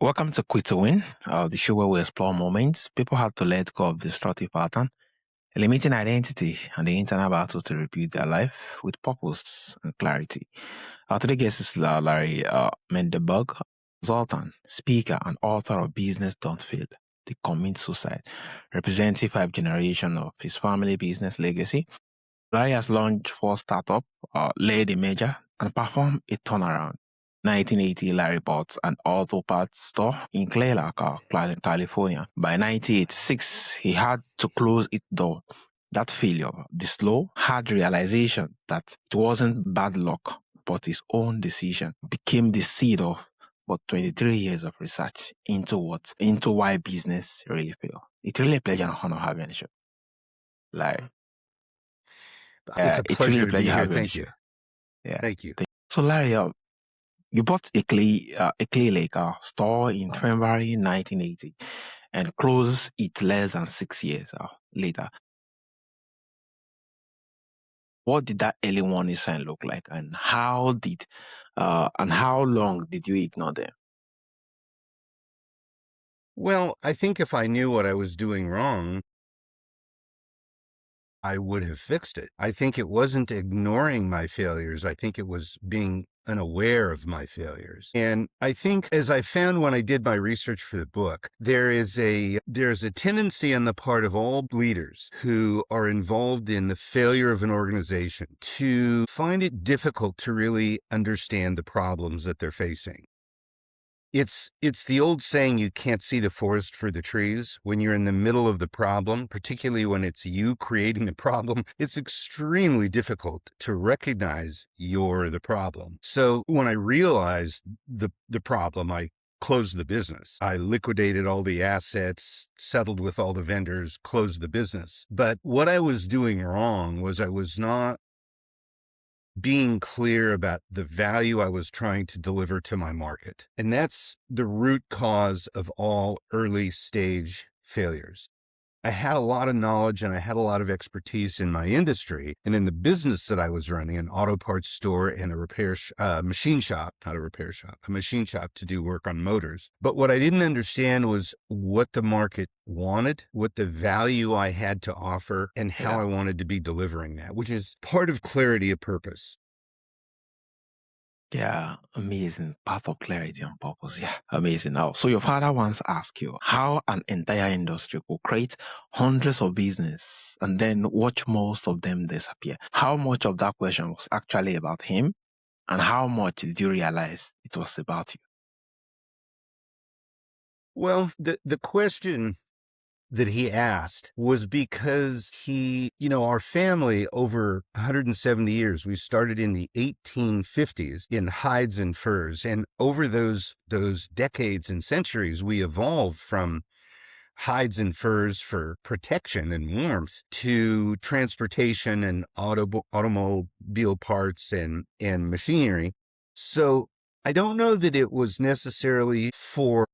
Welcome to Quit to Win, the show where we explore moments people had to let go of destructive pattern, limiting identity, and the internal battle to rebuild their life with purpose and clarity. Today's guest is Larry Mandelberg, consultant, speaker, and author of Business Don't Fail, The Commit Suicide, representing five generations of his family business legacy. Larry has launched four startups, led a merger, and performed a turnaround. 1980, Larry bought an auto parts store in Clear Lake, California. By 1986, he had to close its door. That failure, the slow, hard realization that it wasn't bad luck, but his own decision, became the seed of about 23 years of research into why business really fail. It's really a pleasure and honor having you on the show, Larry. It's a It's really pleasure a to be pleasure here. having you on the Thank show. you. Yeah. Thank you. So, Larry, you bought a clay lake store in February 1980 and closed it less than 6 years later. What did that early warning sign look like, and how long did you ignore them? Well, I think if I knew what I was doing wrong, I would have fixed it. I think it wasn't ignoring my failures. I think it was being unaware of my failures. And I think, as I found when I did my research for the book, there's a tendency on the part of all leaders who are involved in the failure of an organization to find it difficult to really understand the problems that they're facing. It's the old saying, you can't see the forest for the trees. When you're in the middle of the problem, particularly when it's you creating the problem, it's extremely difficult to recognize you're the problem. So when I realized the problem, I closed the business. I liquidated all the assets, settled with all the vendors, closed the business. But what I was doing wrong was I was not being clear about the value I was trying to deliver to my market. And that's the root cause of all early stage failures. I had a lot of knowledge and I had a lot of expertise in my industry and in the business that I was running, an auto parts store and a machine shop, not a repair shop, a machine shop to do work on motors. But what I didn't understand was what the market wanted, what the value I had to offer, and how I wanted to be delivering that, which is part of clarity of purpose. Yeah, amazing. Path of clarity and purpose. Yeah, amazing. Now, so your father once asked you how an entire industry could create hundreds of business and then watch most of them disappear. How much of that question was actually about him, and how much did you realize it was about you? Well, the question that he asked was because our family over 170 years, we started in the 1850s in hides and furs. And over those decades and centuries, we evolved from hides and furs for protection and warmth to transportation and automobile parts and machinery. So I don't know that it was necessarily for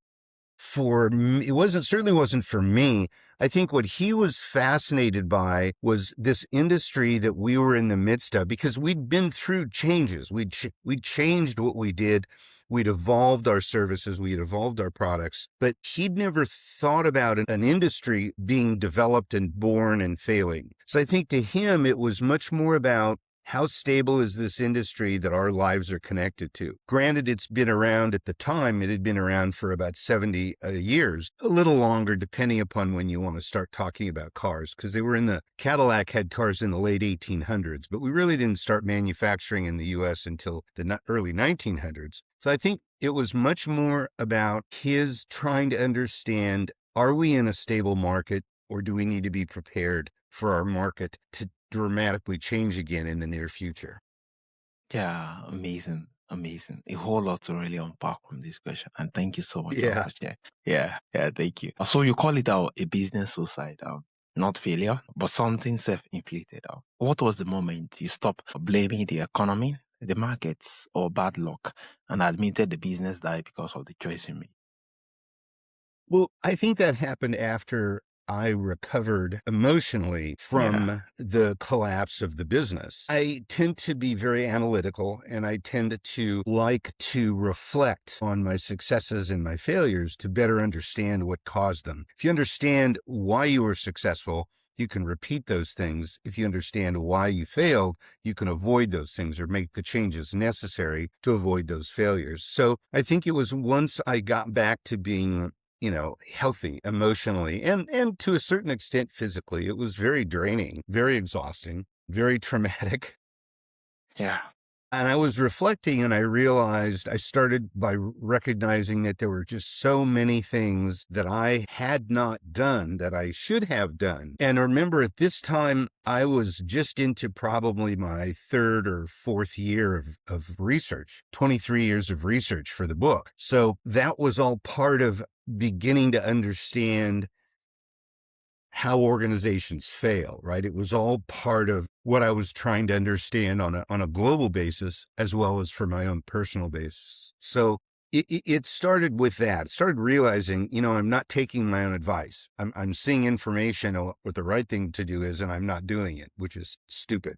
me, certainly wasn't for me. I think what he was fascinated by was this industry that we were in the midst of, because we'd been through changes. We'd changed what we did. We'd evolved our services. We'd evolved our products, but he'd never thought about an industry being developed and born and failing. So I think to him, it was much more about how stable is this industry that our lives are connected to? Granted, it's been around at the time, it had been around for about 70 years, a little longer, depending upon when you want to start talking about cars, because Cadillac had cars in the late 1800s, but we really didn't start manufacturing in the U.S. until the early 1900s. So I think it was much more about his trying to understand, are we in a stable market, or do we need to be prepared for our market to dramatically change again in the near future? Yeah, amazing. Amazing. A whole lot to really unpack from this question. And thank you so much Yeah. for sharing. Yeah, thank you. So you call it out a business suicide, not failure, but something self-inflicted. What was the moment you stopped blaming the economy, the markets, or bad luck, and admitted the business died because of the choice you made? Well, I think that happened after I recovered emotionally Yeah. from the collapse of the business. I tend to be very analytical, and I tend to like to reflect on my successes and my failures to better understand what caused them. If you understand why you were successful, you can repeat those things. If you understand why you failed, you can avoid those things or make the changes necessary to avoid those failures. So I think it was once I got back to being, healthy emotionally and to a certain extent physically, it was very draining, very exhausting, very traumatic. Yeah. And I was reflecting and I realized I started by recognizing that there were just so many things that I had not done that I should have done. And remember, at this time, I was just into probably my third or fourth year of research, 23 years of research for the book. So that was all part of beginning to understand how organizations fail, right? It was all part of what I was trying to understand on a global basis, as well as for my own personal basis. So it started with that. It started realizing, I'm not taking my own advice. I'm seeing information on what the right thing to do is, and I'm not doing it, which is stupid.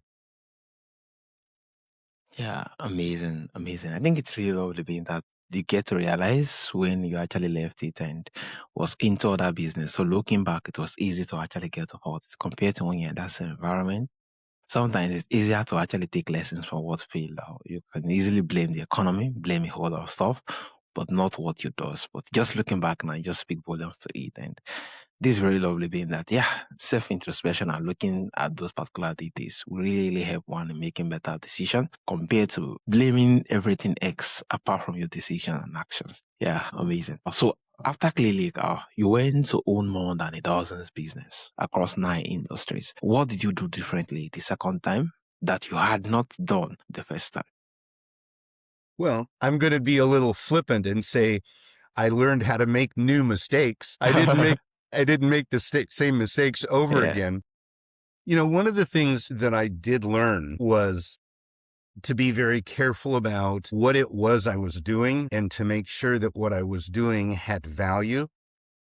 Yeah, amazing, amazing. I think it's really lovely being that you get to realize when you actually left it and was into other business. So looking back, it was easy to actually get off it compared to when you're in that same environment. Sometimes it's easier to actually take lessons from what failed out. You can easily blame the economy, blame a whole lot of stuff, but not what you does. But just looking back now, you just speak volumes to it. And this is very lovely being that, yeah, self-introspection and looking at those particular details will really help one in making better decision compared to blaming everything X apart from your decision and actions. Yeah, amazing. So after Clearlake, you went to own more than a dozen's business across 9 industries. What did you do differently the second time that you had not done the first time? Well, I'm going to be a little flippant and say I learned how to make new mistakes. I didn't make the same mistakes over Yeah, again. One of the things that I did learn was to be very careful about what it was I was doing and to make sure that what I was doing had value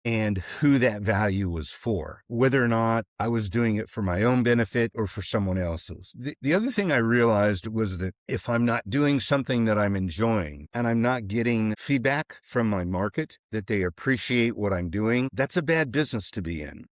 and who that value was for, whether or not I was doing it for my own benefit or for someone else's. The other thing I realized was that if I'm not doing something that I'm enjoying and I'm not getting feedback from my market that they appreciate what I'm doing, that's a bad business to be in.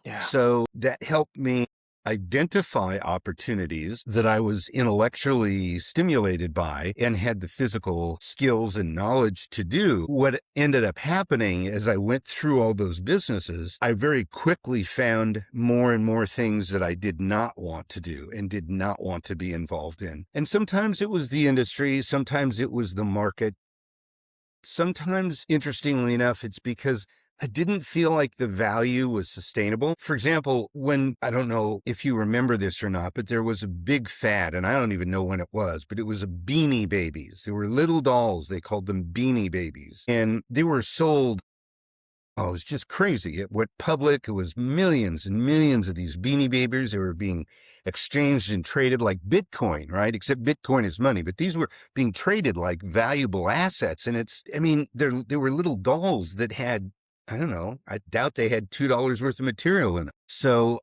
yeah, So that helped me identify opportunities that I was intellectually stimulated by and had the physical skills and knowledge to do. What ended up happening as I went through all those businesses, I very quickly found more and more things that I did not want to do and did not want to be involved in. And sometimes it was the industry, sometimes it was the market. Sometimes, interestingly enough, it's because I didn't feel like the value was sustainable. For example, I don't know if you remember this or not, but there was a big fad, and I don't even know when it was, but it was a Beanie Babies. They were little dolls. They called them Beanie Babies. And they were sold. Oh, it was just crazy. It went public. It was millions and millions of these Beanie Babies. They were being exchanged and traded like Bitcoin, right? Except Bitcoin is money, but these were being traded like valuable assets. And they were little dolls that had, I don't know, I doubt they had $2 worth of material in them. So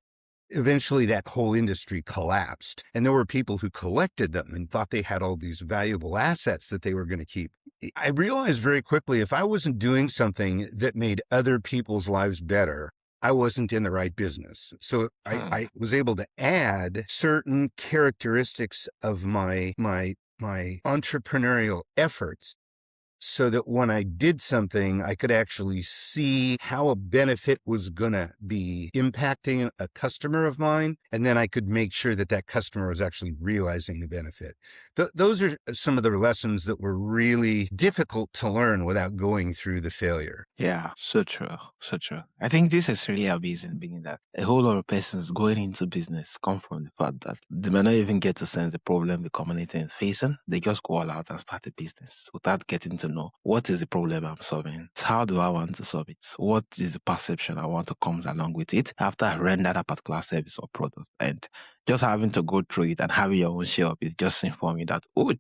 eventually that whole industry collapsed. And there were people who collected them and thought they had all these valuable assets that they were going to keep. I realized very quickly if I wasn't doing something that made other people's lives better, I wasn't in the right business. So hmm, I was able to add certain characteristics of my entrepreneurial efforts so that when I did something, I could actually see how a benefit was going to be impacting a customer of mine. And then I could make sure that that customer was actually realizing the benefit. Those are some of the lessons that were really difficult to learn without going through the failure. yeah, so true, so true. I think this is really amazing, being that a whole lot of persons going into business come from the fact that they may not even get to sense the problem the community is facing. They just go all out and start a business without getting to know what is the problem I'm solving. How do I want to solve it? What is the perception I want to come along with it after I render that particular service or product? And just having to go through it and having your own share of it just inform you that, oh,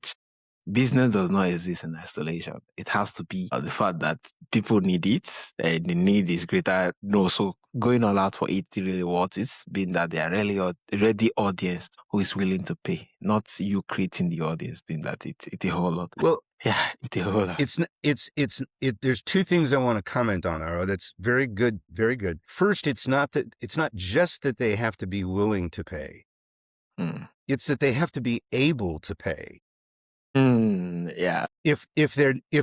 business does not exist in isolation. It has to be the fact that people need it, and the need is greater. No, so going all out for it really what is, being that they are really ready audience who is willing to pay, not you creating the audience, being that it's a whole lot. Well, Yeah, it's a whole lot. there's two things I want to comment on, Aro. That's very good, very good. First, it's not just that they have to be willing to pay. It's that they have to be able to pay. Yeah. If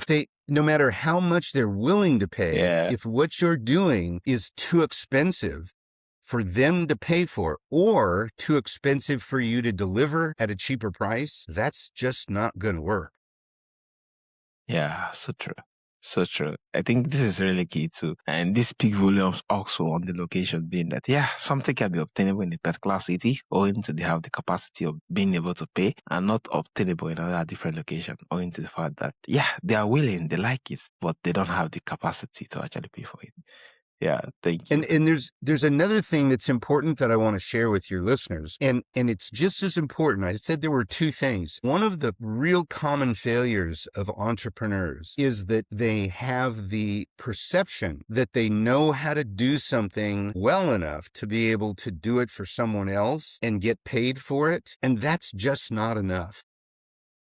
they, no matter how much they're willing to pay, Yeah. if what you're doing is too expensive for them to pay for, or too expensive for you to deliver at a cheaper price, that's just not going to work. Yeah, so true. So true. I think this is really key too. And this speaks volumes also on the location, being that, yeah, something can be obtainable in a particular city owing to they have the capacity of being able to pay, and not obtainable in another different location owing to the fact that, yeah, they are willing, they like it, but they don't have the capacity to actually pay for it. Yeah, thank you. And there's another thing that's important that I want to share with your listeners. And it's just as important. I said there were two things. One of the real common failures of entrepreneurs is that they have the perception that they know how to do something well enough to be able to do it for someone else and get paid for it. And that's just not enough.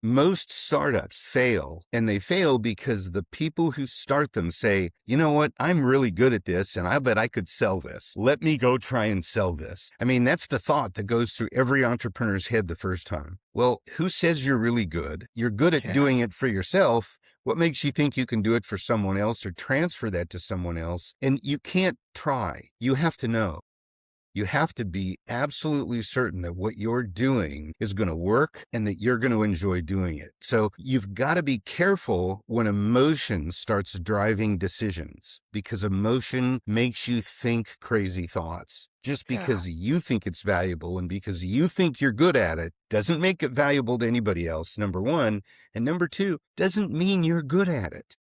Most startups fail, and they fail because the people who start them say, you know what, I'm really good at this, and I bet I could sell this. Let me go try and sell this. I mean, that's the thought that goes through every entrepreneur's head the first time. Well, who says you're really good? You're good at doing it for yourself. What makes you think you can do it for someone else or transfer that to someone else? And you can't try. You have to know. You have to be absolutely certain that what you're doing is going to work and that you're going to enjoy doing it. So you've got to be careful when emotion starts driving decisions, because emotion makes you think crazy thoughts. Just because you think it's valuable and because you think you're good at it doesn't make it valuable to anybody else, number one. And number two, doesn't mean you're good at it.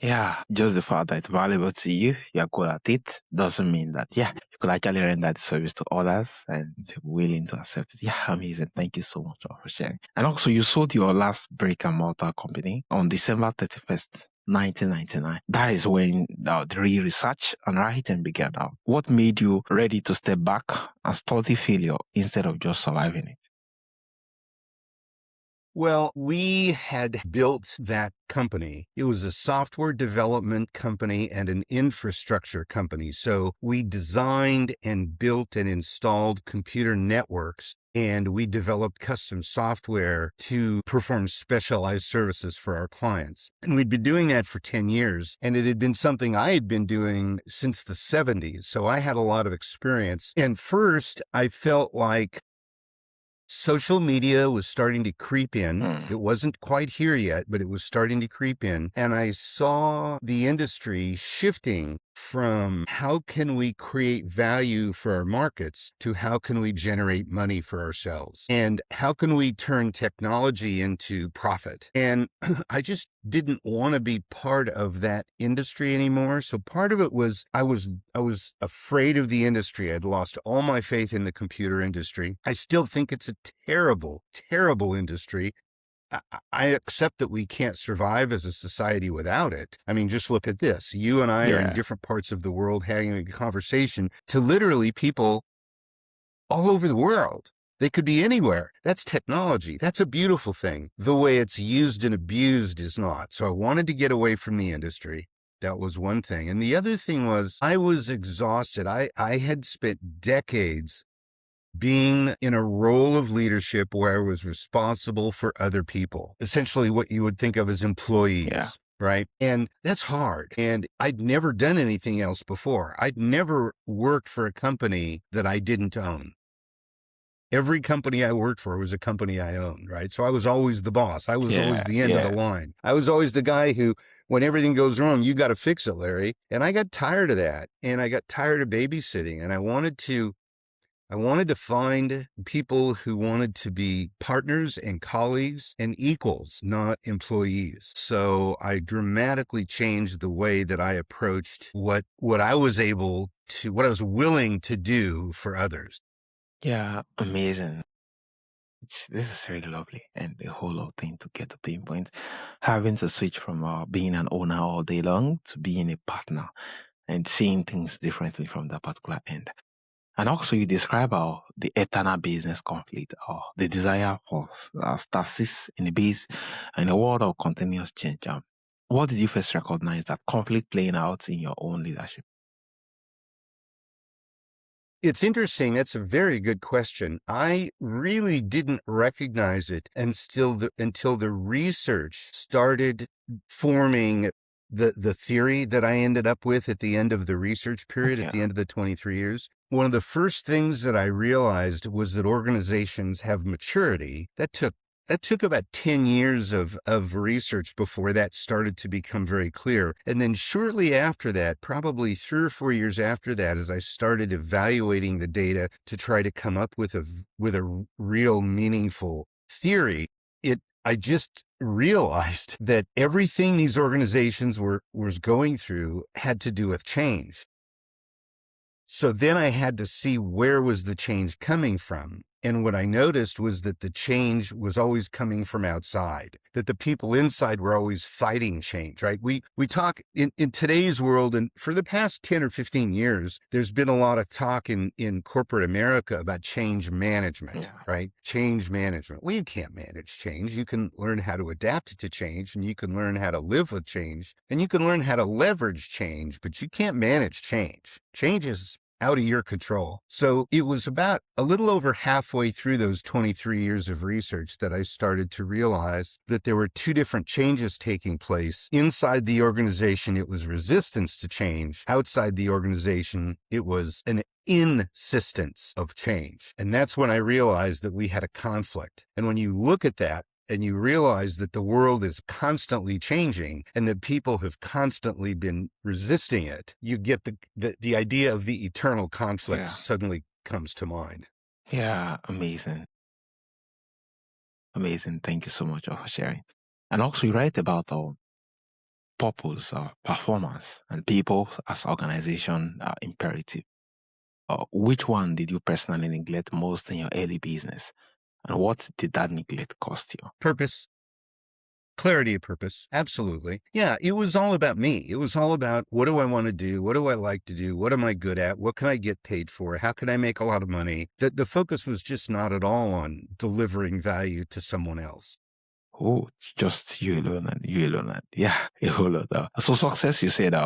Yeah, just the fact that it's valuable to you, you're good at it, doesn't mean that, yeah, you could actually render the service to others and you're willing to accept it. Yeah, amazing. Thank you so much for sharing. And also, you sold your last brick and mortar company on December 31st, 1999. That is when the real research and writing began out. What made you ready to step back and study failure instead of just surviving it? Well, we had built that company. It was a software development company and an infrastructure company. So we designed and built and installed computer networks, and we developed custom software to perform specialized services for our clients. And we'd been doing that for 10 years, and it had been something I had been doing since the 70s. So I had a lot of experience. And first, I felt like social media was starting to creep in. It wasn't quite here yet, but it was starting to creep in. And I saw the industry shifting from how can we create value for our markets to how can we generate money for ourselves, and how can we turn technology into profit. And I just didn't want to be part of that industry anymore. So part of it was I was afraid of the industry. I'd lost all my faith in the computer industry. I still think it's a terrible, terrible industry. I accept that we can't survive as a society without it. I mean, just look at this. You and I are in different parts of the world having a conversation to literally people all over the world. They could be anywhere. That's technology. That's a beautiful thing. The way it's used and abused is not. So I wanted to get away from the industry. That was one thing. And the other thing was I was exhausted. I had spent decades being in a role of leadership where I was responsible for other people, essentially what you would think of as employees, right? And that's hard. And I'd never done anything else before. I'd never worked for a company that I didn't own. Every company I worked for was a company I owned, right? So I was always the boss. I was always the end of the line. I was always the guy who, when everything goes wrong, you got to fix it, Larry. And I got tired of that. And I got tired of babysitting. And I wanted to find people who wanted to be partners and colleagues and equals, not employees. So I dramatically changed the way that I approached what I was willing to do for others. Yeah, amazing. This is really lovely and a whole lot of thing to get to pinpoint. Having to switch from being an owner all day long to being a partner and seeing things differently from that particular end. And also, you describe how the eternal business conflict or the desire for stasis in the base in a world of continuous change. What did you first recognize that conflict playing out in your own leadership? It's interesting. That's a very good question. I really didn't recognize it until the research started forming the theory that I ended up with at the end of the research period, at Okay. the end of the 23 years. One of the first things that I realized was that organizations have maturity. That took about 10 years of research before that started to become very clear. And then shortly after that, probably 3 or 4 years after that, as I started evaluating the data to try to come up with a real meaningful theory, I just realized that everything these organizations was going through had to do with change. So then I had to see where was the change coming from. And what I noticed was that the change was always coming from outside, that the people inside were always fighting change, right? We talk in today's world, and for the past 10 or 15 years, there's been a lot of talk in corporate America about change management, Yeah. right? Change management. Well, you can't manage change. You can learn how to adapt to change, and you can learn how to live with change, and you can learn how to leverage change, but you can't manage change. Change is out of your control. So it was about a little over halfway through those 23 years of research that I started to realize that there were two different changes taking place. Inside the organization, it was resistance to change. Outside the organization, it was an insistence of change. And that's when I realized that we had a conflict. And when you look at that, and you realize that the world is constantly changing and that people have constantly been resisting it, you get the idea of the eternal conflict Yeah. suddenly comes to mind. Yeah. Amazing. Amazing. Thank you so much for sharing. And also, you write about purpose, performance, and people as organization imperative. Which one did you personally neglect most in your early business? And what did that neglect cost you? Purpose. Clarity of purpose. Absolutely. Yeah, it was all about me. It was all about, what do I want to do? What do I like to do? What am I good at? What can I get paid for? How can I make a lot of money? The focus was just not at all on delivering value to someone else. Oh, just you alone and you alone. And yeah, a whole lot. So success, you said,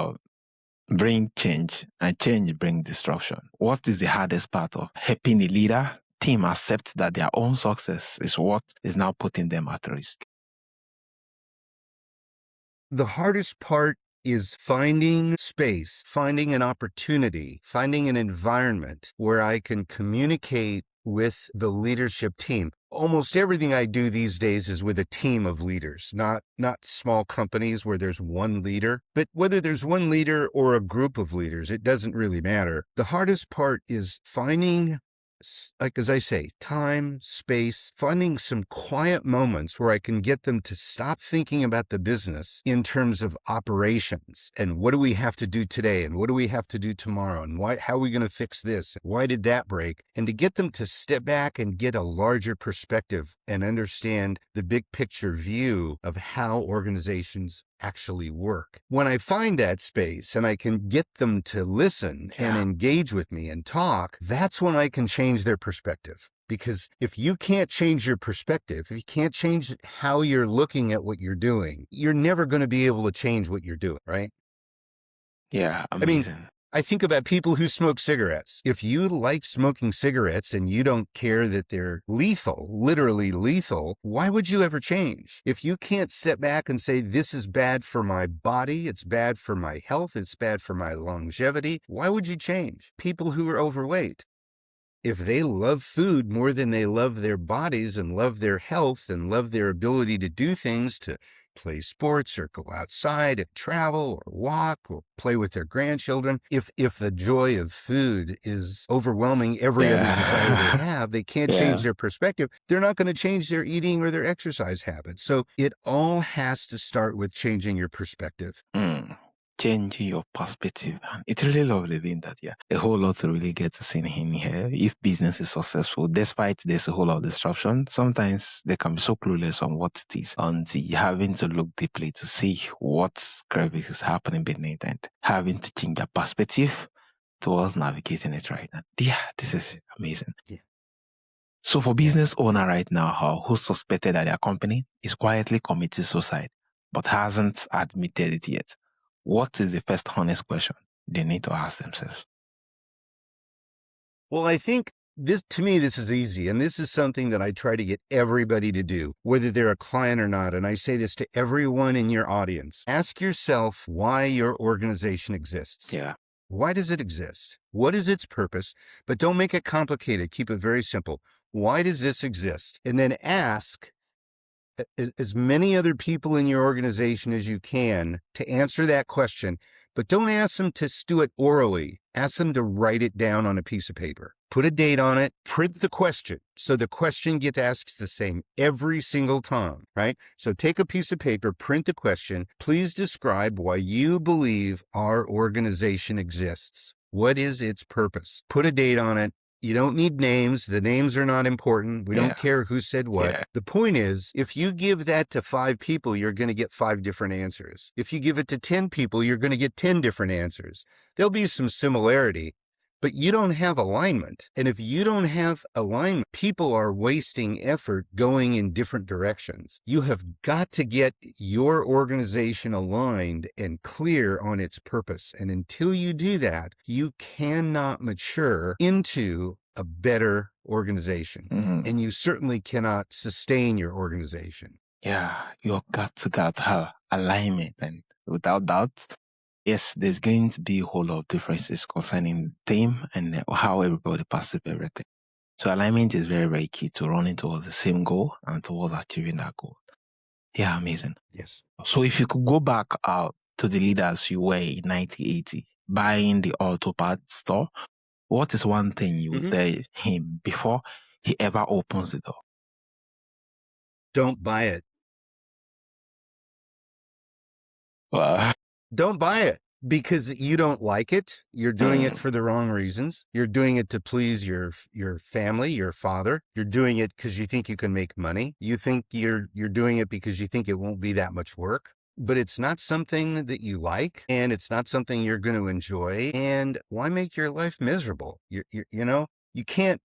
bring change and change bring disruption. What is the hardest part of helping a leader team accept that their own success is what is now putting them at risk? The hardest part is finding space, finding an opportunity, finding an environment where I can communicate with the leadership team. Almost everything I do these days is with a team of leaders, not small companies where there's one leader, but whether there's one leader or a group of leaders, it doesn't really matter. The hardest part is finding, like as I say, time, space, finding some quiet moments where I can get them to stop thinking about the business in terms of operations and what do we have to do today and what do we have to do tomorrow and how are we going to fix this? Why did that break? And to get them to step back and get a larger perspective and understand the big picture view of how organizations actually work. When I find that space and I can get them to listen and Yeah. engage with me and talk, that's when I can change their perspective. Because if you can't change your perspective, if you can't change how you're looking at what you're doing, you're never going to be able to change what you're doing, right? Yeah, I mean, amazing. I think about people who smoke cigarettes. If you like smoking cigarettes and you don't care that they're lethal, literally lethal, why would you ever change? If you can't step back and say, this is bad for my body, it's bad for my health, it's bad for my longevity, why would you change? People who are overweight, if they love food more than they love their bodies and love their health and love their ability to do things, to play sports or go outside and travel or walk or play with their grandchildren, if the joy of food is overwhelming every other desire they Yeah. have, they can't Yeah. change their perspective. They're not going to change their eating or their exercise habits. So it all has to start with changing your perspective. Mm. changing your perspective. And it's really lovely being that, yeah. A whole lot to really get to see in here. If business is successful, despite there's a whole lot of disruption, sometimes they can be so clueless on what it is and having to look deeply to see what gravity is happening beneath and having to change their perspective towards navigating it right now. Yeah, this is amazing. Yeah. So for business owner right now who suspected that their company is quietly committing suicide but hasn't admitted it yet, what is the first honest question they need to ask themselves? Well, I think to me, this is easy. And this is something that I try to get everybody to do, whether they're a client or not. And I say this to everyone in your audience. Ask yourself why your organization exists. Yeah. Why does it exist? What is its purpose? But don't make it complicated. Keep it very simple. Why does this exist? And then ask as many other people in your organization as you can to answer that question, but don't ask them to do it orally. Ask them to write it down on a piece of paper. Put a date on it, print the question. So the question gets asked the same every single time, right? So take a piece of paper, print the question. Please describe why you believe our organization exists. What is its purpose? Put a date on it. You don't need names. The names are not important. We don't care who said what. Yeah. The point is, if you give that to 5 people, you're going to get 5 different answers. If you give it to 10 people, you're going to get 10 different answers. There'll be some similarity, but you don't have alignment. And if you don't have alignment, people are wasting effort going in different directions. You have got to get your organization aligned and clear on its purpose. And until you do that, you cannot mature into a better organization. Mm-hmm. And you certainly cannot sustain your organization. Yeah, you've got to have alignment. And without that, yes, there's going to be a whole lot of differences concerning the team and how everybody perceives everything. So alignment is very, very key to running towards the same goal and towards achieving that goal. Yeah, amazing. Yes. So if you could go back to the leaders you were in 1980, buying the auto parts store, what is one thing you would tell him before he ever opens the door? Don't buy it. Don't buy it because you don't like it. You're doing it for the wrong reasons. You're doing it to please your family, your father. You're doing it because you think you can make money. You think you're doing it because you think it won't be that much work. But it's not something that you like, and it's not something you're going to enjoy. And why make your life miserable? You know, you can't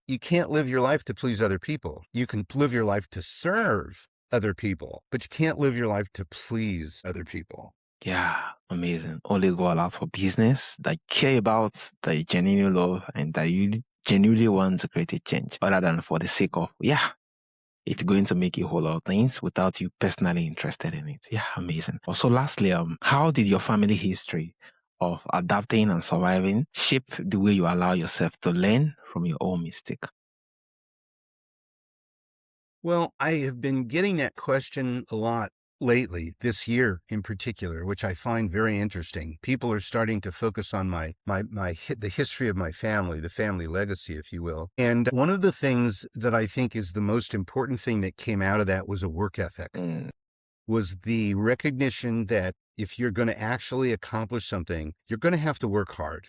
live your life to please other people. You can live your life to serve other people, but you can't live your life to please other people. Yeah, amazing. Only go out for business that care about, that you genuinely love, and that you genuinely want to create a change, other than for the sake of, it's going to make a whole lot of things without you personally interested in it. Yeah, amazing. Also, lastly, how did your family history of adapting and surviving shape the way you allow yourself to learn from your own mistake? Well, I have been getting that question a lot lately, this year in particular, which I find very interesting. People are starting to focus on the history of my family, the family legacy, if you will. And one of the things that I think is the most important thing that came out of that was a work ethic, was the recognition that if you're going to actually accomplish something, you're going to have to work hard.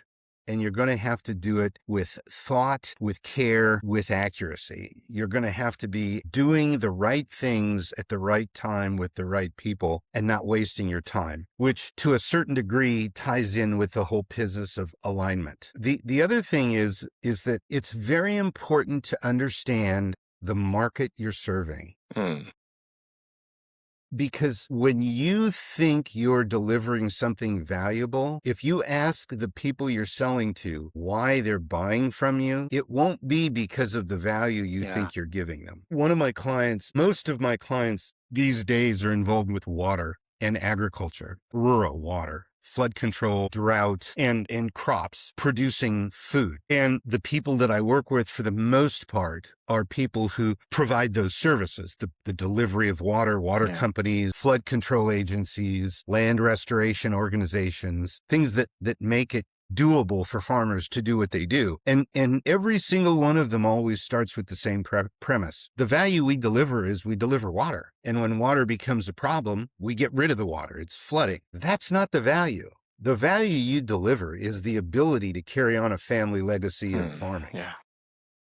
And you're going to have to do it with thought, with care, with accuracy. You're going to have to be doing the right things at the right time with the right people and not wasting your time, which to a certain degree ties in with the whole business of alignment. The other thing is that it's very important to understand the market you're serving. Because when you think you're delivering something valuable, if you ask the people you're selling to why they're buying from you, it won't be because of the value you think you're giving them. Most of my clients these days are involved with water and agriculture, rural water, flood control, drought, and crops, producing food. And the people that I work with, for the most part, are people who provide those services, the delivery of water companies, flood control agencies, land restoration organizations, things that make it doable for farmers to do what they do. And every single one of them always starts with the same premise. The value we deliver is we deliver water. And when water becomes a problem, we get rid of the water. It's flooding. That's not the value. The value you deliver is the ability to carry on a family legacy of farming. Yeah.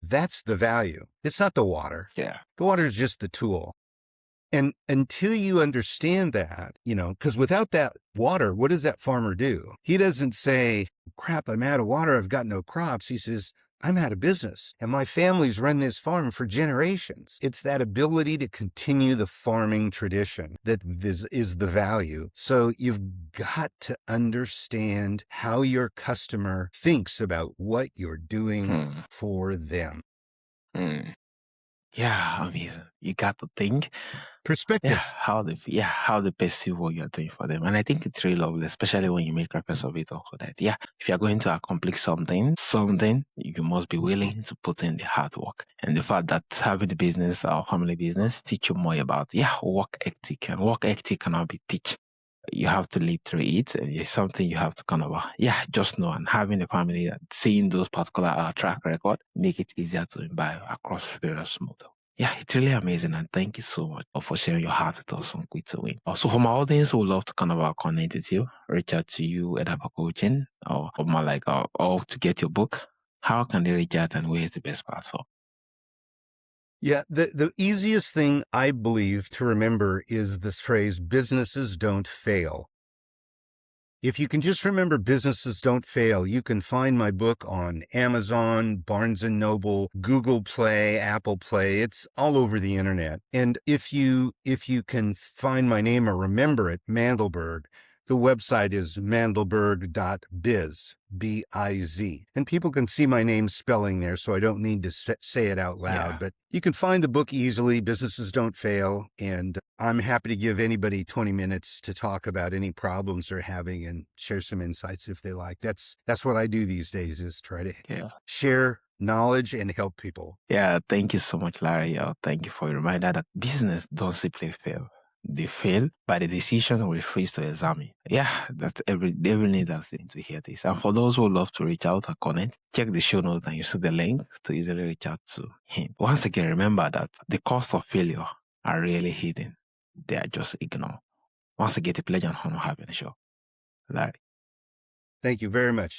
That's the value. It's not the water. Yeah. The water is just the tool. And until you understand that, because without that water, what does that farmer do? He doesn't say, crap, I'm out of water, I've got no crops. He says, I'm out of business, and my family's run this farm for generations. It's that ability to continue the farming tradition that is the value. So you've got to understand how your customer thinks about what you're doing for them. Yeah, amazing. You got to think, Perspective. how they perceive what you're doing for them. And I think it's really lovely, especially when you make reference of it also that, if you're going to accomplish something, you must be willing to put in the hard work. And the fact that having the business or family business teach you more about, work ethic. And work ethic cannot be teach. You have to live through it, and it's something you have to kind of just know. And having a family that seeing those particular track record make it easier to imbibe across various models. Yeah, it's really amazing, and thank you so much for sharing your heart with us on Quit to Win. Also, for my audience who would love to kind of connect with you, reach out to you either for coaching or more like or to get your book. How can they reach out, and where is the best platform? Yeah, the easiest thing I believe to remember is this phrase, businesses don't fail. If you can just remember businesses don't fail, you can find my book on Amazon, Barnes & Noble, Google Play, Apple Play. It's all over the internet. And if you can find my name or remember it, Mandelberg, the website is mandelberg.biz, B-I-Z. And people can see my name spelling there, so I don't need to say it out loud. Yeah. But you can find the book easily, Businesses Don't Fail. And I'm happy to give anybody 20 minutes to talk about any problems they're having and share some insights if they like. That's what I do these days, is try to share knowledge and help people. Yeah, thank you so much, Larry. Thank you for your reminder that business don't simply fail. They fail by the decision we refuse to examine. Yeah, that's every need that's going to hear this. And for those who love to reach out and connect, check the show notes and you see the link to easily reach out to him. Once again, remember that the cost of failure are really hidden. They are just ignored. Once again, a pleasure and honor having the show. Larry. Thank you very much.